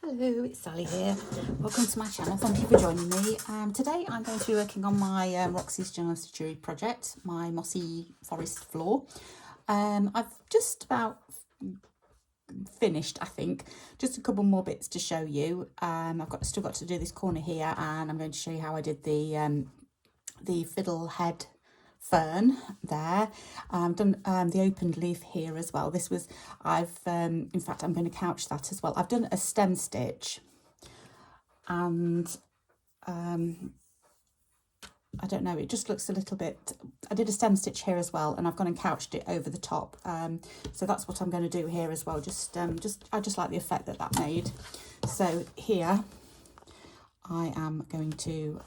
Hello, it's Sally here. Welcome to my channel. Thank you for joining me. Today I'm going to be working on my Roxy's General Stitchery project, my mossy forest floor. I've just about finished, I think. Just a couple more bits to show you. Still got to do this corner here, and I'm going to show you how I did the fiddlehead fern there. I've done the opened leaf here as well. In fact, I'm going to couch that as well. I've done a stem stitch, and I don't know, it just looks a little bit, I did a stem stitch here as well, and I've gone and couched it over the top. So that's what I'm going to do here as well. I just like the effect that made. So here I am going to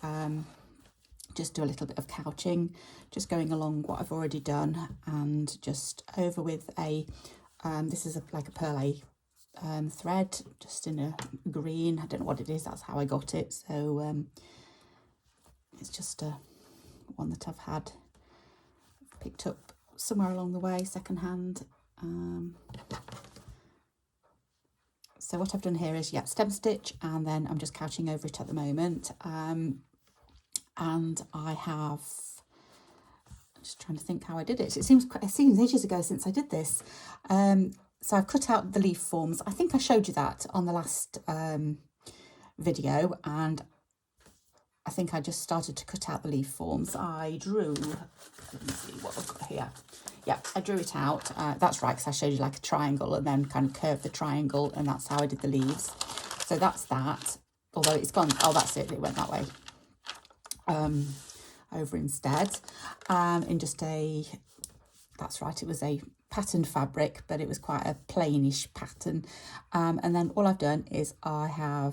just do a little bit of couching, just going along what I've already done, and just over with this is like a pearl thread, just in a green. I don't know what it is, that's how I got it. So it's just one that I've had picked up somewhere along the way, secondhand. So what I've done here is, stem stitch, and then I'm just couching over it at the moment. And I'm just trying to think how I did it. It seems ages ago since I did this. So I've cut out the leaf forms. I think I showed you that on the last video, and I think I just started to cut out the leaf forms. I drew, let me see what I've got here. Yeah, I drew it out. That's right, because I showed you like a triangle and then kind of curved the triangle, and that's how I did the leaves. So that's that. Although it's gone, oh, that's it, it went that way. Over instead, in just that's right, it was a patterned fabric, but it was quite a plainish pattern. And then all I've done is I'm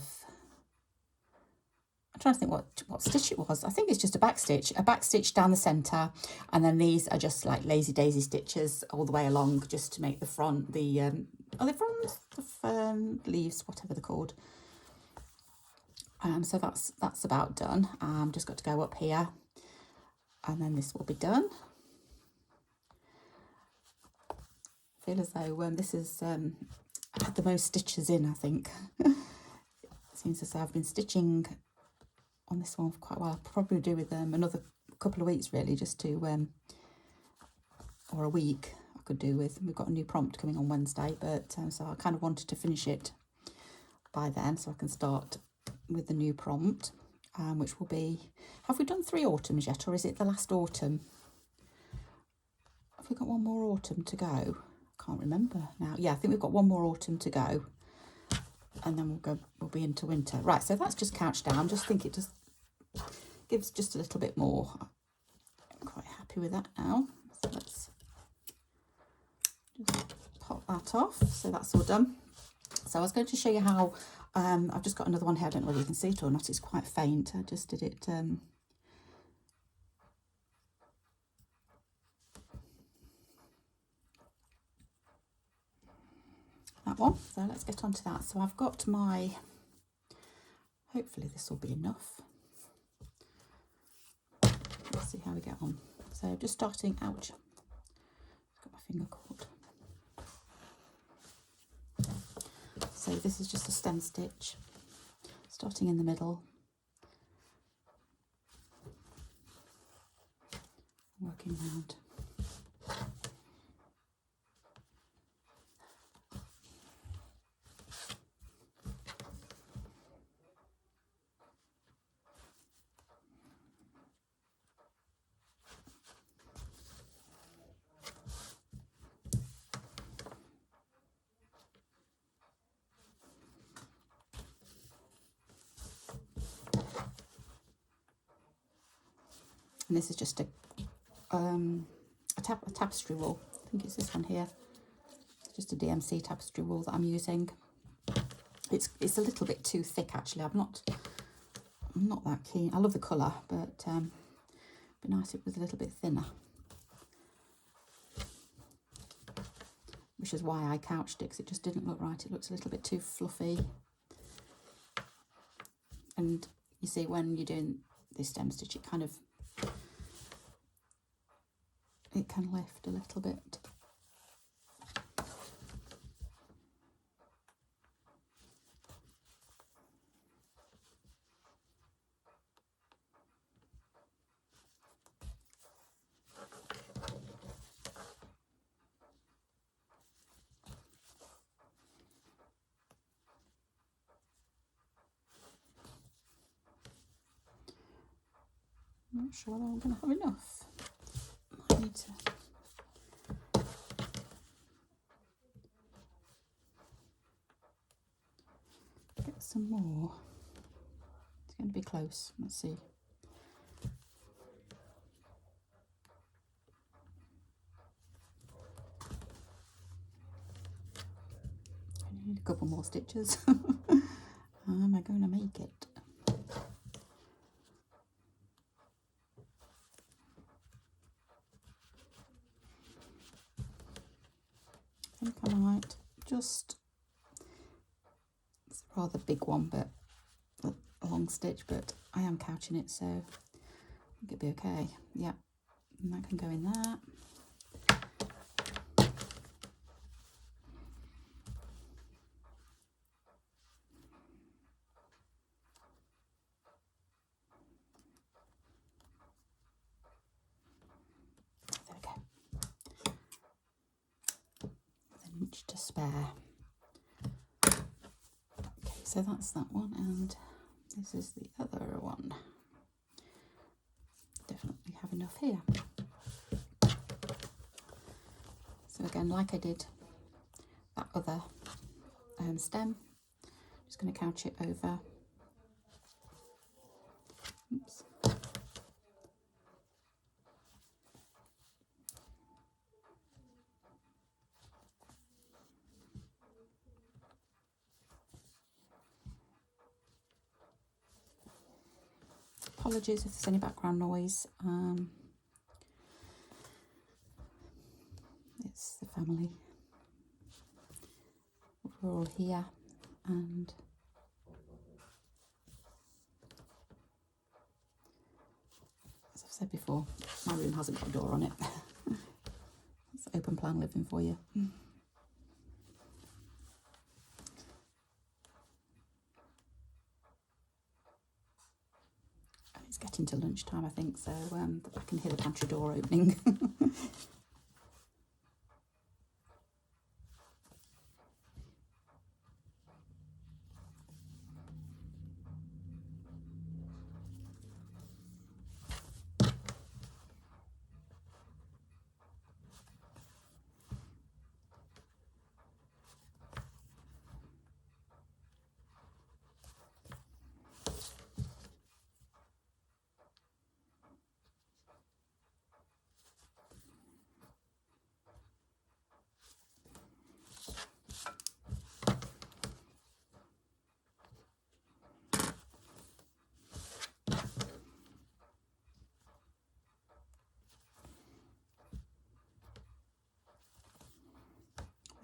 trying to think what stitch it was. I think it's just a back stitch down the centre, and then these are just like lazy daisy stitches all the way along, just to make the front, are they fronds? The fern leaves, whatever they're called. So that's about done. Just got to go up here, and then this will be done. I feel as though this is I had the most stitches in, I think. It seems as though I've been stitching on this one for quite a while. I'll probably do with another couple of weeks, really, just to or a week I could do with. We've got a new prompt coming on Wednesday, but so I kind of wanted to finish it by then, so I can start with the new prompt, which will be, have we done 3 autumns yet, or is it the last autumn? Have we got one more autumn to go? Can't remember now. Yeah, I think we've got one more autumn to go, and then we'll be into winter. Right, so that's just couched down. Just think it just gives just a little bit more. I'm quite happy with that now. So let's just pop that off. So that's all done. So I was going to show you how I've just got another one here. I don't know whether you can see it or not. It's quite faint. I just did it that one. So let's get on to that. So I've got my, hopefully this will be enough. Let's see how we get on. So just starting, ouch, got my finger caught. So this is just a stem stitch, starting in the middle, working round. And this is just a tapestry wool. I think it's this one here. It's just a DMC tapestry wool that I'm using. It's a little bit too thick, actually. I'm not that keen. I love the colour, but it'd be nice if it was a little bit thinner. Which is why I couched it, because it just didn't look right. It looks a little bit too fluffy. And you see, when you're doing this stem stitch, it can lift a little bit. I'm not sure whether I'm going to have enough. I need to get some more. It's going to be close. Let's see. I need a couple more stitches. How am I going to make it? I think I might just, it's a rather big one, but a long stitch, but I am couching it, so I think it'll be okay. Yeah, and that can go in there. There we go. An inch to spare. Okay, so that's that one, and this is the other one. Definitely have enough here. So again, like I did that other stem, just going to couch it over. Oops. Apologies if there's any background noise. It's the family. We're all here, and as I've said before, my room hasn't got a door on it. It's open plan living for you. It's getting to lunchtime, I think, so I can hear the pantry door opening.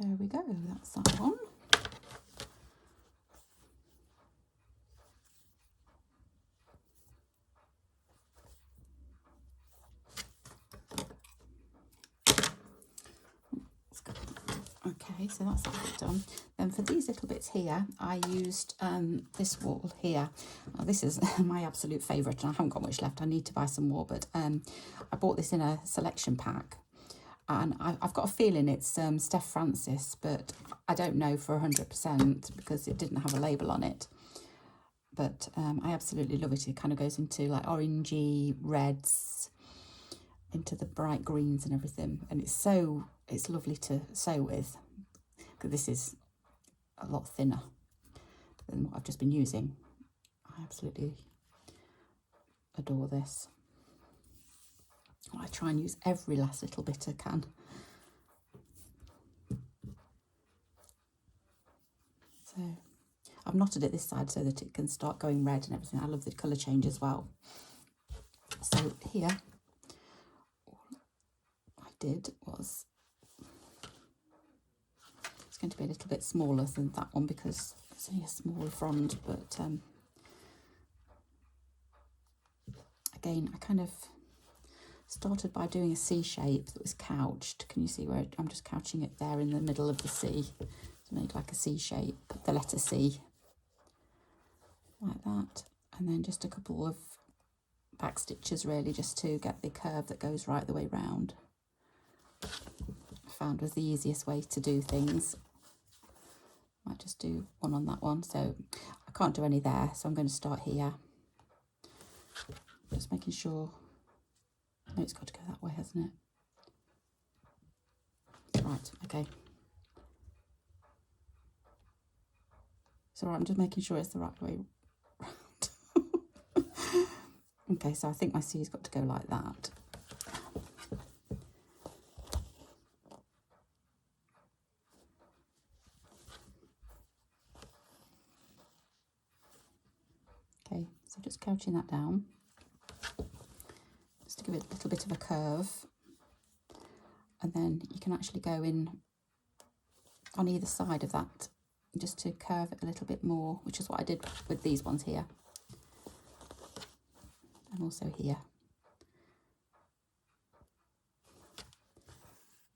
There we go, that's that one. Okay, so that's that bit done. Then for these little bits here, I used this wall here. Now, this is my absolute favourite, and I haven't got much left. I need to buy some more, but I bought this in a selection pack. And I've got a feeling it's Steph Francis, but I don't know for 100% because it didn't have a label on it. But I absolutely love it. It kind of goes into like orangey reds, into the bright greens and everything. And it's lovely to sew with, because this is a lot thinner than what I've just been using. I absolutely adore this. I try and use every last little bit I can. So I've knotted it this side so that it can start going red and everything. I love the colour change as well. So here, all I did was, it's going to be a little bit smaller than that one because it's only a smaller frond, but again, I kind of started by doing a C shape that was couched. Can you see where I'm just couching it there in the middle of the C to make like a C shape, the letter C, like that. And then just a couple of back stitches really, just to get the curve that goes right the way round. I found was the easiest way to do things. Might just do one on that one. So I can't do any there, so I'm going to start here. Just making sure Oh, it's got to go that way, hasn't it? Right, okay. So I'm just making sure it's the right way round. Okay, so I think my C's got to go like that. Okay, so just couching that down, just to give it a little bit of a curve. And then you can actually go in on either side of that, just to curve it a little bit more, which is what I did with these ones here. And also here.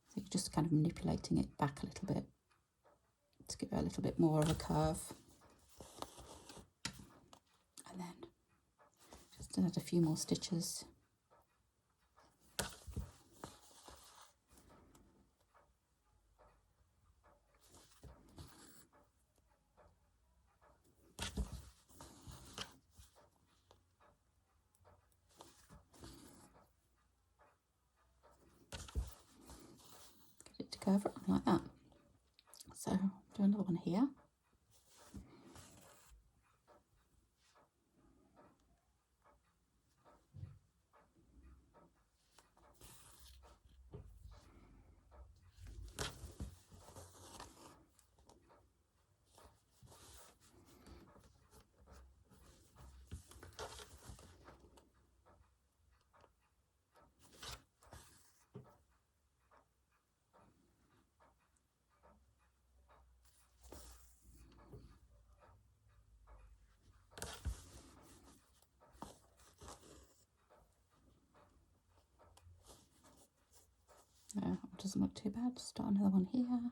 So you're just kind of manipulating it back a little bit to give it a little bit more of a curve. And then just add a few more stitches. Get it to curve around like that. So do another one here. No, it doesn't look too bad. Start another one here.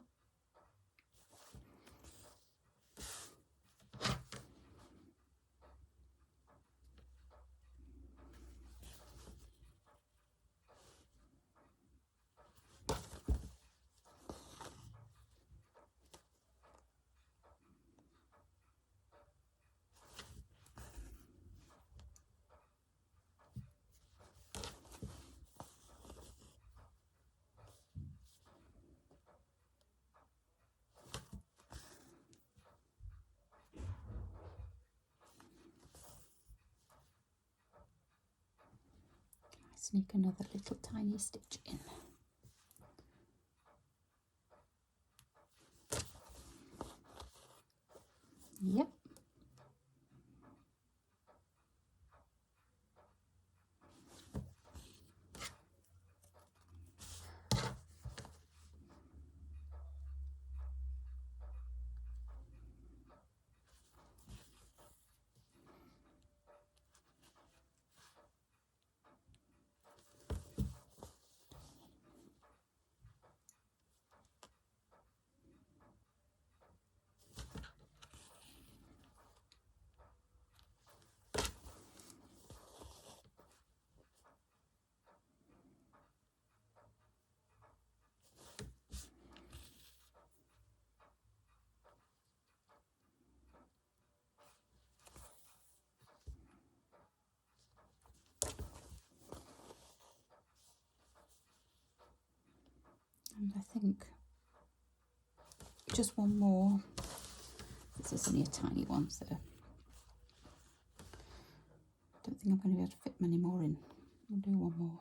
Sneak another little tiny stitch in. Yep. And I think just one more. This is only a tiny one, so I don't think I'm going to be able to fit many more in. We'll do one more.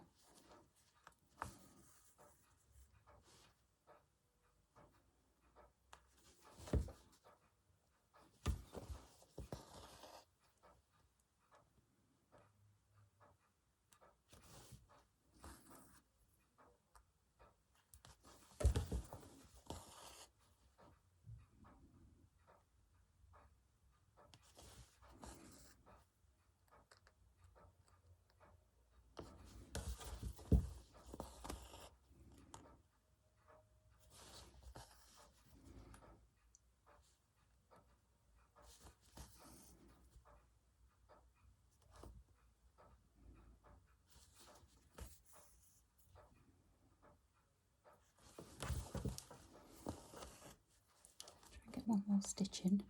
Get one more stitch in.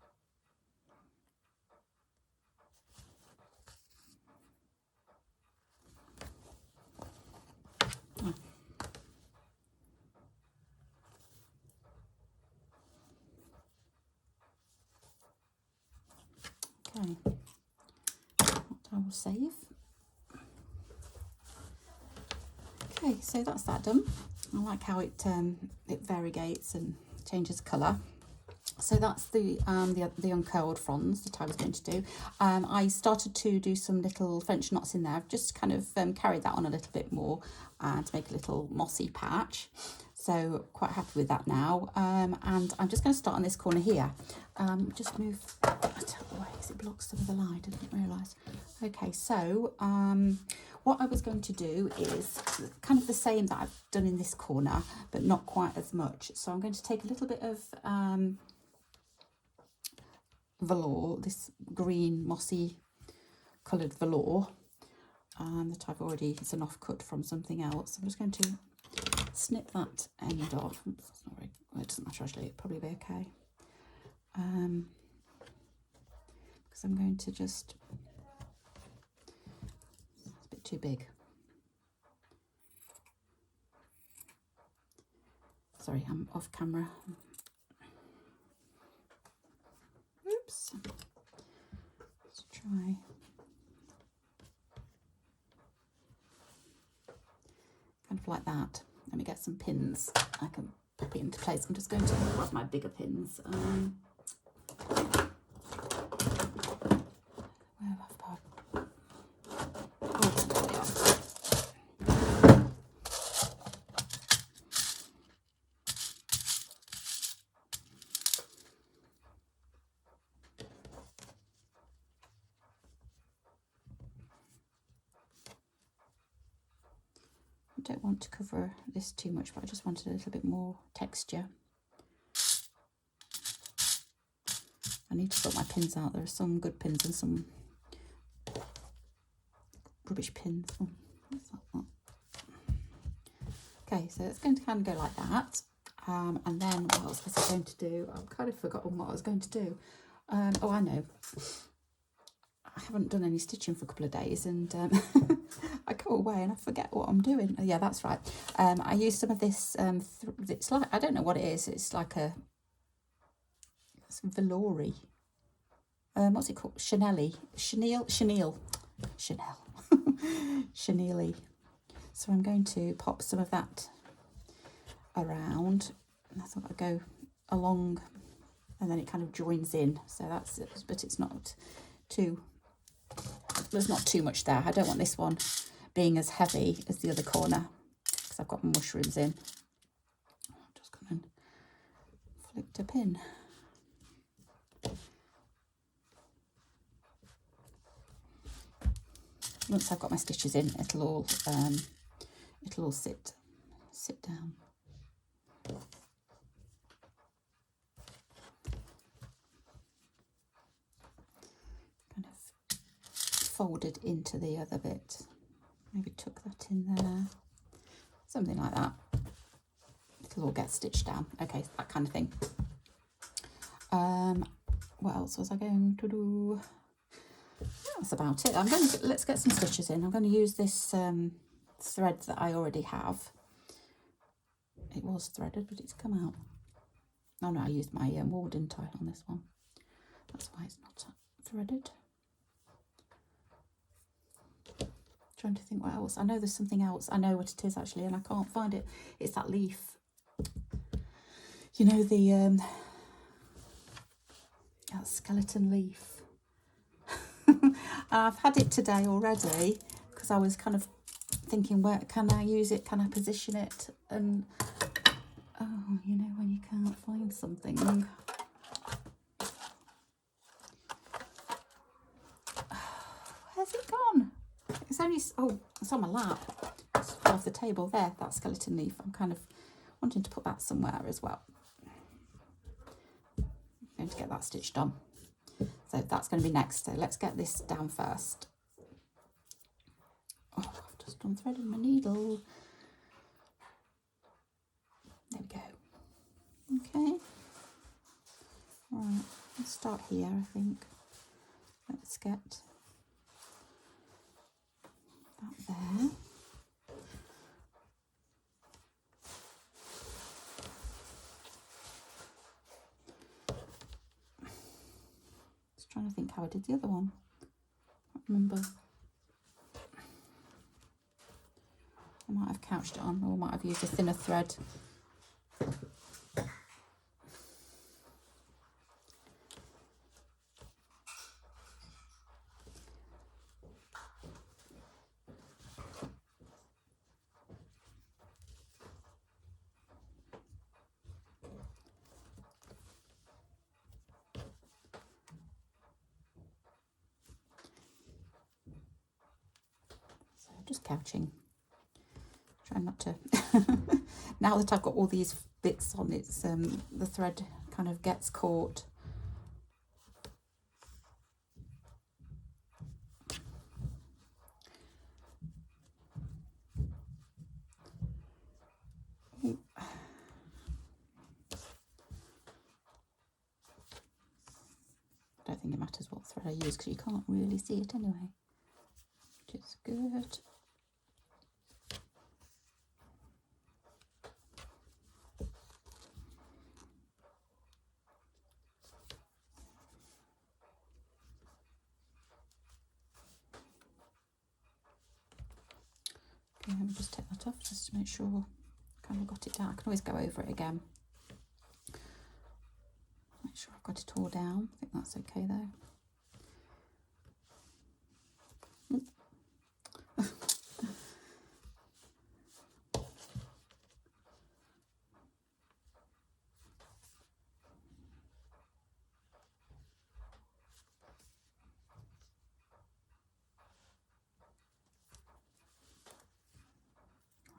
Okay, that I will save. Okay, so that's that done. I like how it variegates and changes colour. So that's the uncurled fronds that I was going to do. I started to do some little French knots in there. I've just kind of carried that on a little bit more to make a little mossy patch. So quite happy with that now. And I'm just going to start on this corner here. Just move it away because it blocks some of the light. I didn't realise. Okay, so what I was going to do is kind of the same that I've done in this corner, but not quite as much. So I'm going to take a little bit of velour, this green mossy coloured velour that I've already, it's an offcut from something else. I'm just going to snip that end off. Oops, that's not very, well, it doesn't matter actually, it'll probably be okay. Because I'm going to just, it's a bit too big. Sorry, I'm off camera. Oops. Let's try. Kind of like that. Let me get some pins. I can pop it into place. I'm just going to grab my bigger pins. Where have I got? Oh, there they are. I don't want to cover this too much, but I just wanted a little bit more texture. I need to sort my pins out. There are some good pins and some rubbish pins. Oh, what's that? Okay, so it's going to kind of go like that. And then what else was I going to do? I've kind of forgotten what I was going to do. Oh, I know. I haven't done any stitching for a couple of days, and I go away and I forget what I'm doing. Oh, yeah, that's right. I used some of this. It's like, I don't know what it is. It's like it's veloury. What's it called? Chanel. Chenille. So I'm going to pop some of that around. And I thought I'd go along, and then it kind of joins in. So that's it, but it's not too. There's not too much there. I don't want this one being as heavy as the other corner because I've got mushrooms in. I'll just come and flick a pin. Once I've got my stitches in, it'll all sit down. Kind of folded into the other bit. Maybe tuck that in there, something like that. It'll all get stitched down. Okay, that kind of thing. What else was I going to do? That's about it. Let's get some stitches in. I'm going to use this thread that I already have. It was threaded, but it's come out. Oh no, I used my wool, didn't I, on this one? That's why it's not threaded. Trying to think what else. I know there's something else. I know what it is actually, and I can't find it. It's that leaf. You know, that skeleton leaf. I've had it today already because I was kind of thinking, where can I use it? Can I position it? And oh, you know, when you can't find something. Where's it gone? It's only, oh, it's on my lap. It's off the table there, that skeleton leaf. I'm kind of wanting to put that somewhere as well. I'm going to get that stitched on. So that's going to be next. So let's get this down first. Oh, I've just unthreaded my needle. There we go. Okay. Right, let's start here, I think. Let's get that there. trying to think how I did the other one. I can't remember. I might have couched it on, or might have used a thinner thread. So just couching. Try not to. Now that I've got all these bits on, it's the thread kind of gets caught. I don't think it matters what thread I use because you can't really see it anyway, which is good. Okay, let me just take that off just to make sure I kind of got it down. I can always go over it again. Make sure I've got it all down. I think that's okay though.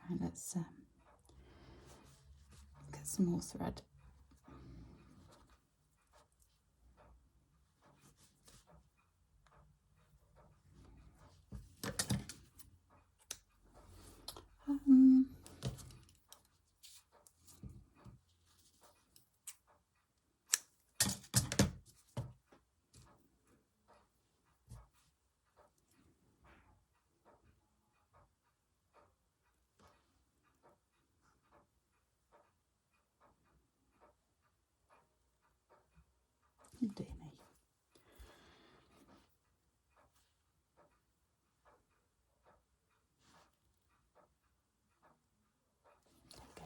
Right, let's get some more thread. Dear me. Okay.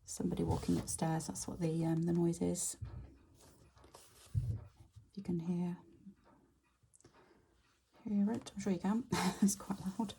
Somebody walking upstairs, that's what the noise is. If you can hear it, I'm sure you can. It's quite loud.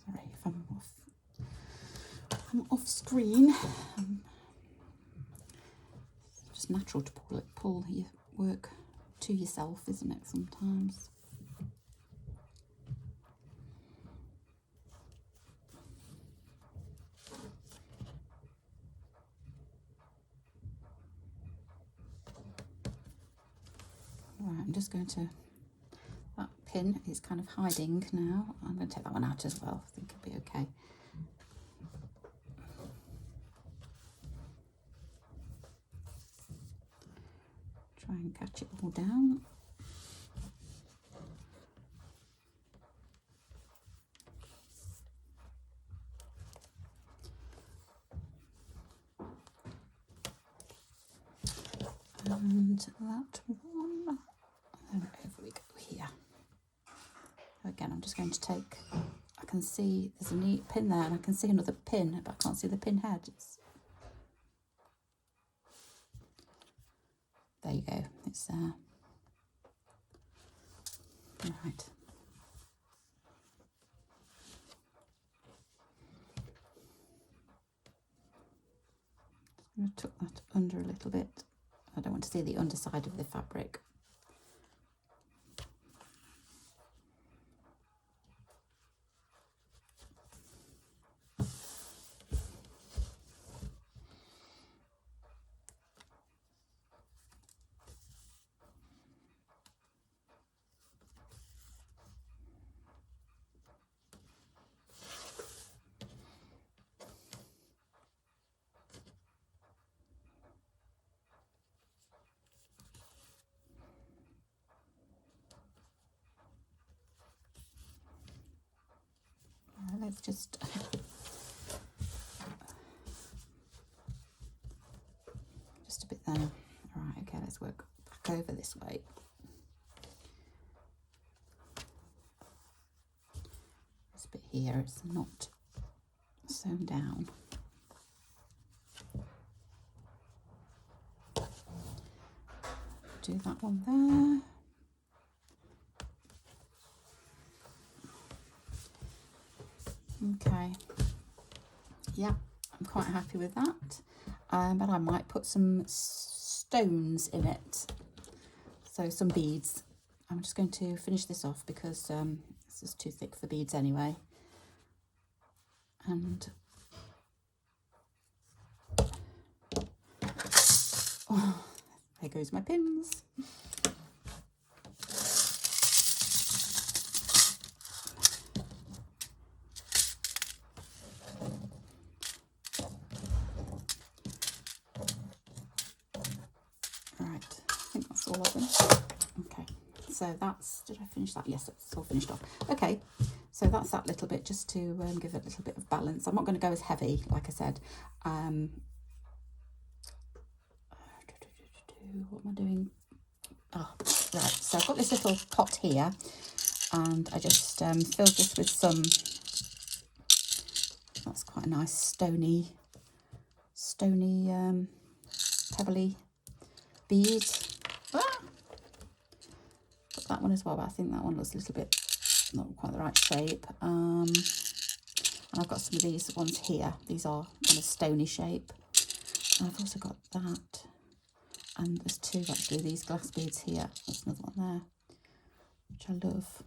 Sorry if I'm off screen. It's just natural to pull your work to yourself, isn't it, sometimes? Right, I'm just going to, that pin is kind of hiding now. I'm going to take that one out as well. I think it'll be okay. Try and catch it all down. And that one, there just going to take, I can see there's a neat pin there, and I can see another pin, but I can't see the pin head. There you go, it's there. Right. I'm going to tuck that under a little bit. I don't want to see the underside of the fabric. Let's just a bit there. Right, okay, let's work back over this way. This bit here, it's not sewn down. Do that one there. Okay, yeah, I'm quite happy with that, but I might put some stones in it, so some beads. I'm just going to finish this off because this is too thick for beads anyway. And oh, there goes my pins. All of them. Okay, so that's, did I finish that? Yes, it's all finished off. Okay, so that's that little bit, just to give it a little bit of balance. I'm not going to go as heavy, like I said. What am I doing? Oh, right, so I've got this little pot here, and I just filled this with some, that's quite a nice stony pebbly bead. Got that one as well, but I think that one looks a little bit not quite the right shape. And I've got some of these ones here. These are kind of stony shape. And I've also got that, and there's two actually, these glass beads here. There's another one there, which I love.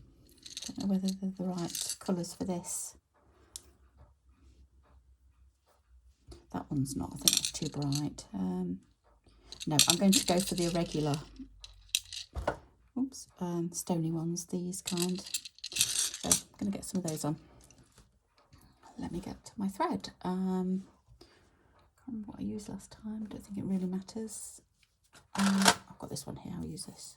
Don't know whether they're the right colours for this. That one's not, I think that's too bright. No, I'm going to go for the irregular, stony ones, these kind. So I'm going to get some of those on. Let me get to my thread. I can't remember what I used last time. I don't think it really matters. I've got this one here, I'll use this.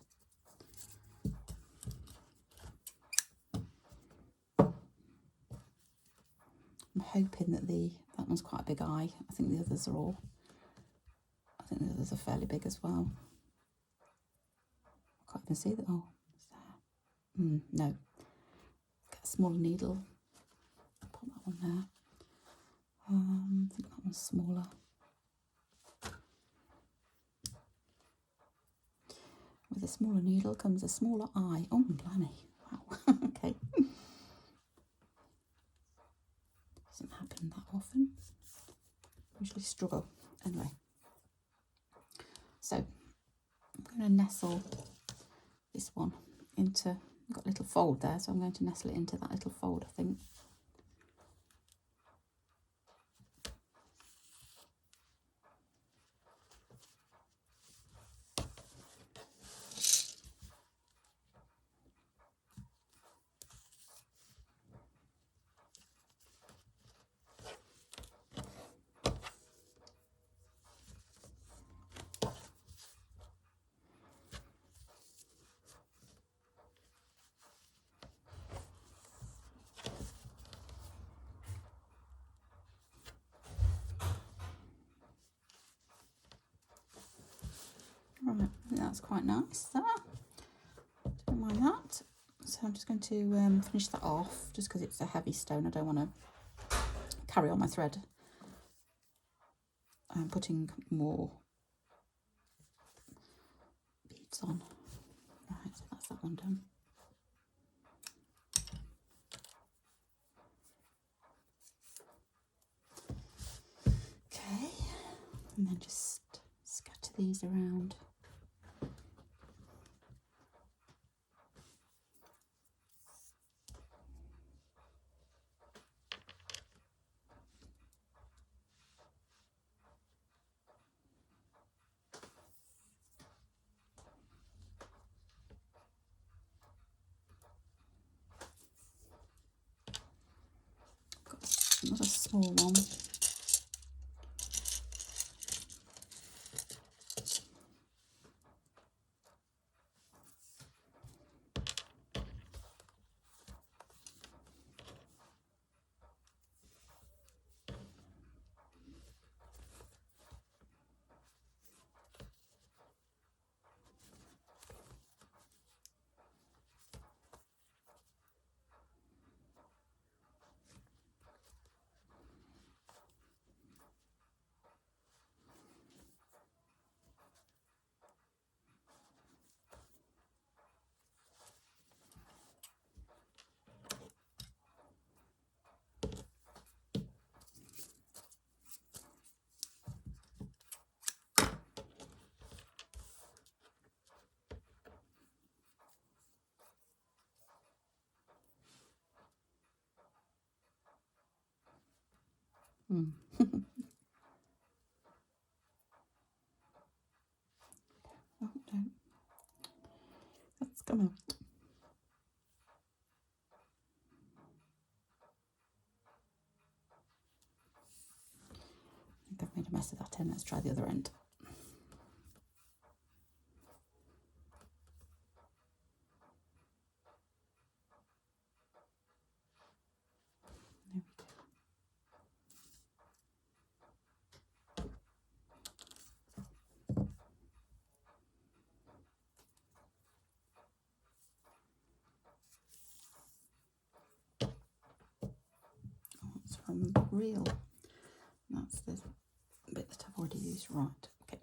I'm hoping that that one's quite a big eye. I think the others are fairly big as well. I can't even see that. Oh, it's there. No. Get a smaller needle. Put that one there. I think that one's smaller. With a smaller needle comes a smaller eye. Oh, blimey. Wow. Okay. Doesn't happen that often. Usually struggle. Anyway. So, I'm going to nestle this one into, I've got a little fold there, so I'm going to nestle it into that little fold, I think. Right, I think that's quite nice there. Don't mind that. So I'm just going to finish that off, just because it's a heavy stone. I don't want to carry on my thread. I'm putting more beads on. Right, so that's that one done. Okay, and then just scatter these around. Not a small one. Oh, no. That's come out. I think I've made a mess of that end. Let's try the other end. There we go. It's from the reel. That's the bit that I've already used. Right, okay.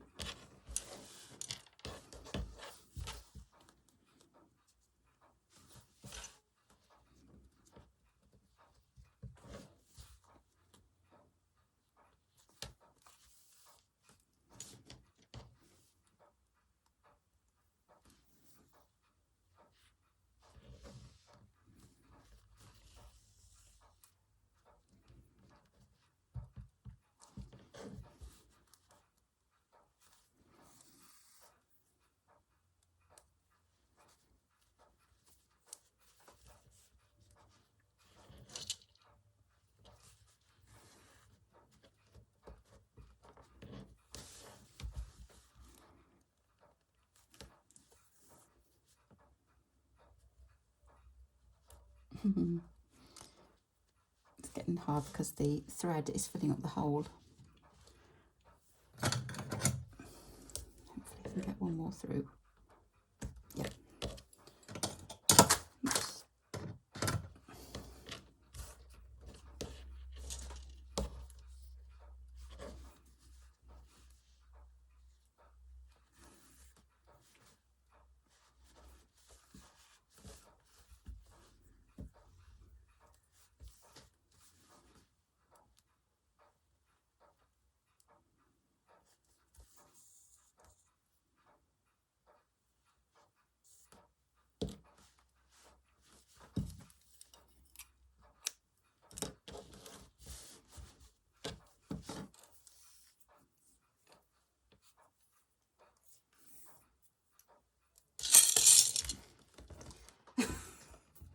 It's getting hard because the thread is filling up the hole. Hopefully I can get one more through. Yep. Oops.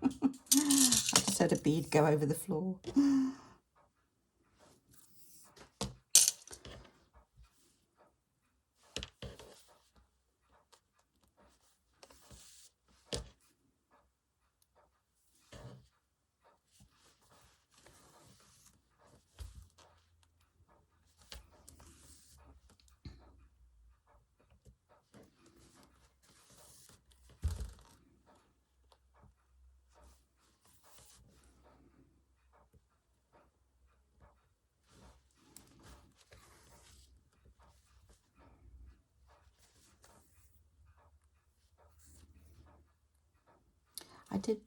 I just had a bead go over the floor. I did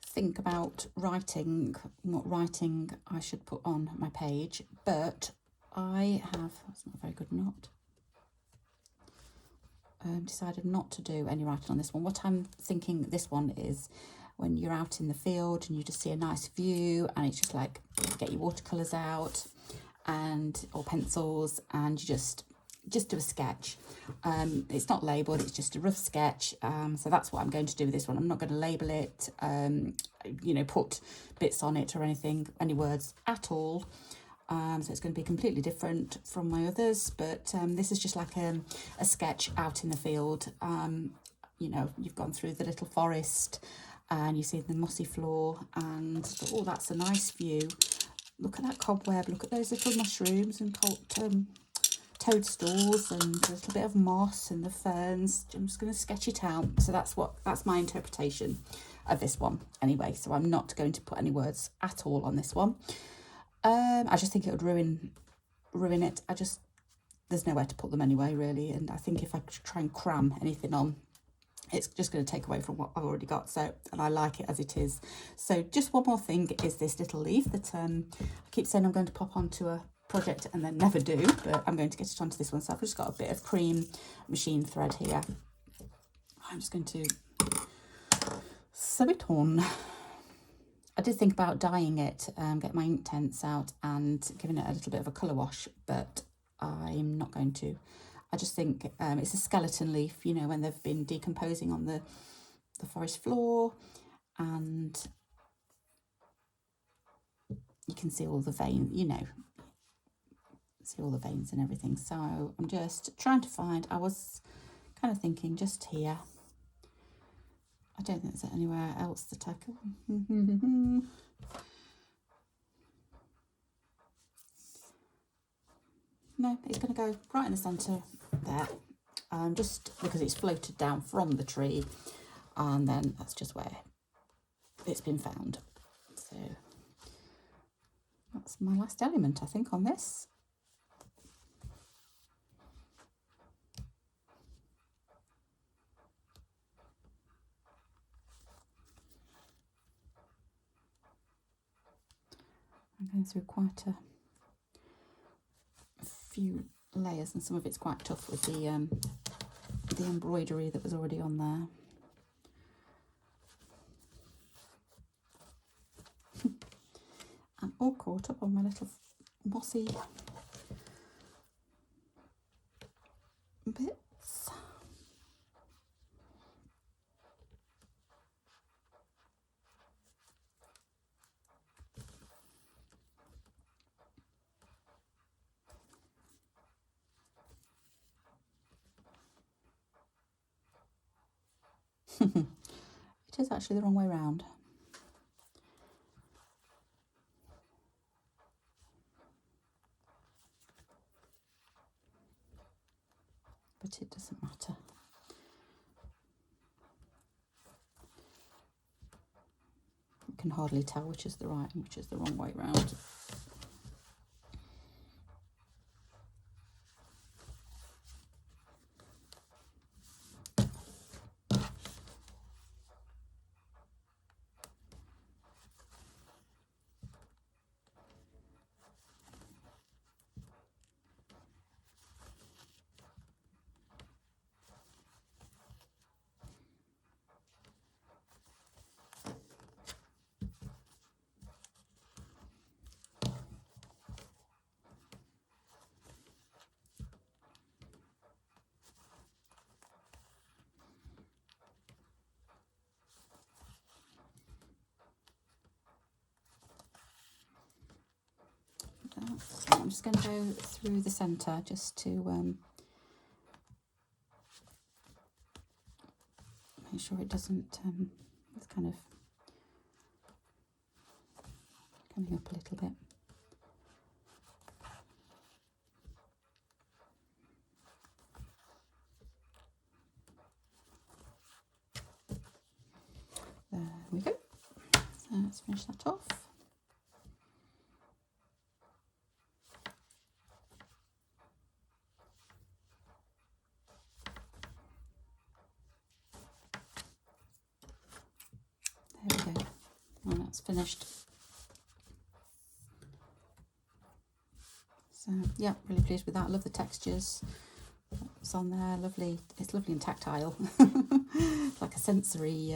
think about writing what writing I should put on my page, but I have, that's not a very good knot, decided not to do any writing on this one. What I'm thinking this one is when you're out in the field and you just see a nice view, and it's just like get your watercolours out and or pencils, and you just do a sketch. It's not labelled, it's just a rough sketch. So that's what I'm going to do with this one. I'm not going to label it, you know, put bits on it or anything, any words at all. So it's going to be completely different from my others, but this is just like a sketch out in the field. You know, you've gone through the little forest and you see the mossy floor, and oh, that's a nice view. Look at that cobweb, look at those little mushrooms and toadstools and a little bit of moss and the ferns. I'm just going to sketch it out. So that's my interpretation of this one anyway. So I'm not going to put any words at all on this one. I just think it would ruin it. There's nowhere to put them anyway, really. And I think if I try and cram anything on, it's just going to take away from what I've already got. So, and I like it as it is. So just one more thing is this little leaf that I keep saying I'm going to pop onto a project and then never do, but I'm going to get it onto this one. So I've just got a bit of cream machine thread here. I'm just going to sew it on. I did think about dyeing it, get my ink tents out and giving it a little bit of a colour wash, but I'm not going to. I just think it's a skeleton leaf, you know, when they've been decomposing on the forest floor, and you can see all the veins, you know, see all the veins and everything. So I'm just trying to find, I was kind of thinking just here. I don't think there's anywhere else that I can. No, it's going to go right in the centre there, just because it's floated down from the tree, and then that's just where it's been found. So that's my last element, I think, on this. I'm going through quite a few layers, and some of it's quite tough with the embroidery that was already on there. I'm all caught up on my little mossy bits. It is actually the wrong way round. But it doesn't matter. You can hardly tell which is the right and which is the wrong way round. So I'm just going to go through the centre just to make sure it doesn't, it's kind of coming up a little bit. There we go. So let's finish that off. finished. So yeah, really pleased with that. I love the textures. It's on there, lovely. It's lovely and tactile. Like a sensory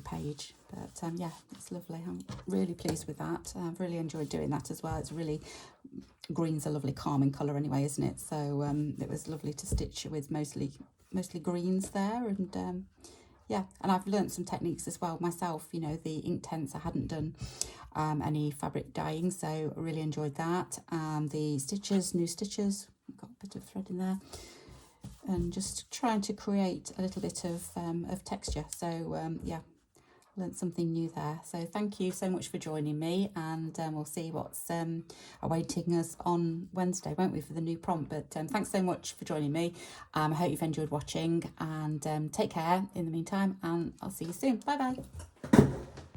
page. But yeah, it's lovely. I'm really pleased with that. I've really enjoyed doing that as well. It's really, green's a lovely calming colour anyway, isn't it? So it was lovely to stitch with mostly greens there. And yeah, and I've learnt some techniques as well myself. You know, the ink tents, I hadn't done any fabric dyeing, so I really enjoyed that. The stitches, new stitches, got a bit of thread in there, and just trying to create a little bit of texture. So yeah, learned something new there. So thank you so much for joining me, and we'll see what's awaiting us on Wednesday, won't we, for the new prompt. But thanks so much for joining me. I hope you've enjoyed watching, and take care in the meantime, and I'll see you soon. Bye bye.